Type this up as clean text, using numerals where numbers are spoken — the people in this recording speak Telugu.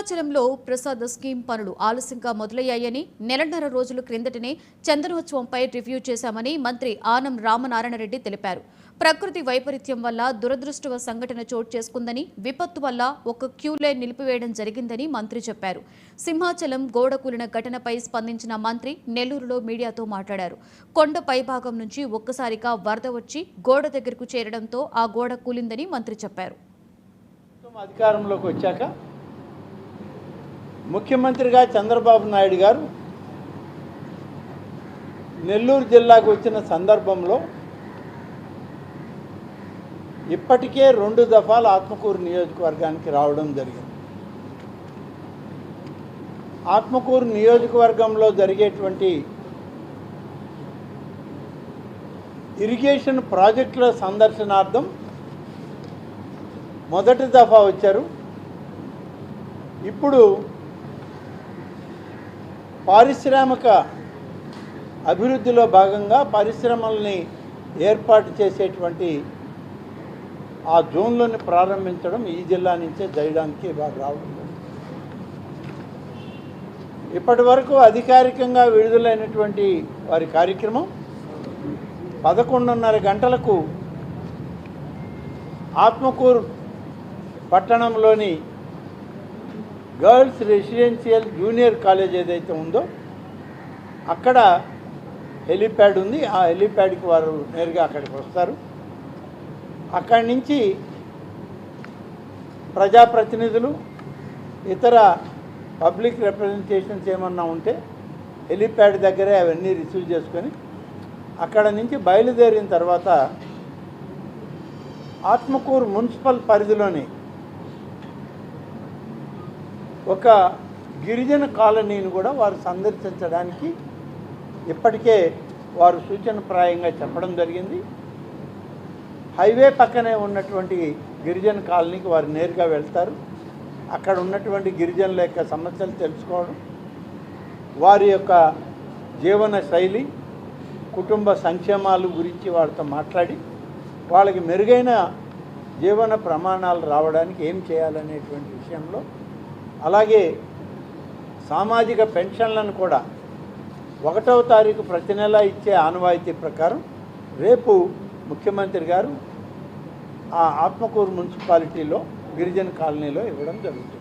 సింహాచలంలో ప్రసాద స్కీమ్ పనులు ఆలస్యంగా మొదలయ్యాయని నెలన్నర రోజుల క్రిందటనే చందనోత్సవంపై రివ్యూ చేశామని మంత్రి ఆనం రామనారాయణరెడ్డి తెలిపారు. ప్రకృతి వైపరీత్యం వల్ల దురదృష్టవ సంఘటన చోటు చేసుకుందని, విపత్తు వల్ల ఒక క్యూ లైన్ నిలిపివేయడం జరిగిందని మంత్రి చెప్పారు. సింహాచలం గోడ కూలిన ఘటనపై స్పందించిన మంత్రి నెల్లూరులో మీడియాతో మాట్లాడారు. కొండ పైభాగం నుంచి ఒక్కసారిగా వరద వచ్చి గోడ దగ్గరకు చేరడంతో ఆ గోడ కూలిందని మంత్రి చెప్పారు. అధికారంలోకి వచ్చాక ముఖ్యమంత్రిగా చంద్రబాబు నాయుడు గారు నెల్లూరు జిల్లాకు వచ్చిన సందర్భంలో ఇప్పటికే 2 దఫాలు ఆత్మకూరు నియోజకవర్గానికి రావడం జరిగింది. ఆత్మకూరు నియోజకవర్గంలో జరిగేటువంటి ఇరిగేషన్ ప్రాజెక్టుల సందర్శనార్థం మొదటి దఫా వచ్చారు. ఇప్పుడు పారిశ్రామిక అభివృద్ధిలో భాగంగా పరిశ్రమల్ని ఏర్పాటు చేసేటువంటి ఆ జోన్లను ప్రారంభించడం ఈ జిల్లా నుంచే చేయడానికి రావడం. ఇప్పటి వరకు అధికారికంగా విడుదలైనటువంటి వారి కార్యక్రమం 11:30 గంటలకు ఆత్మకూరు పట్టణంలోని గర్ల్స్ రెసిడెన్షియల్ జూనియర్ కాలేజ్ ఏదైతే ఉందో అక్కడ హెలీప్యాడ్ ఉంది. ఆ హెలీప్యాడ్కి వారు నేరుగా అక్కడికి వస్తారు. అక్కడి నుంచి ప్రజాప్రతినిధులు, ఇతర పబ్లిక్ రిప్రజెంటేషన్స్ ఏమన్నా ఉంటే హెలీప్యాడ్ దగ్గరే అవన్నీ రిసీవ్ చేసుకొని అక్కడ నుంచి బయలుదేరిన తర్వాత ఆత్మకూరు మున్సిపల్ పరిధిలోని ఒక గిరిజన కాలనీని కూడా వారు సందర్శించడానికి ఇప్పటికే వారు సూచనప్రాయంగా చెప్పడం జరిగింది. హైవే పక్కనే ఉన్నటువంటి గిరిజన కాలనీకి వారు నేరుగా వెళ్తారు. అక్కడ ఉన్నటువంటి గిరిజనుల యొక్క సమస్యలు తెలుసుకోవడం, వారి యొక్క జీవన శైలి, కుటుంబ సంక్షేమాలు గురించి వాళ్ళతో మాట్లాడి వాళ్ళకి మెరుగైన జీవన ప్రమాణాలు రావడానికి ఏం చేయాలనేటువంటి విషయంలో, అలాగే సామాజిక పెన్షన్లను కూడా 1వ తారీఖు ప్రతి నెల ఇచ్చే ఆనవాయితీ ప్రకారం రేపు ముఖ్యమంత్రి గారు ఆ ఆత్మకూరు మున్సిపాలిటీలో గిరిజన కాలనీలో ఇవ్వడం జరుగుతుంది.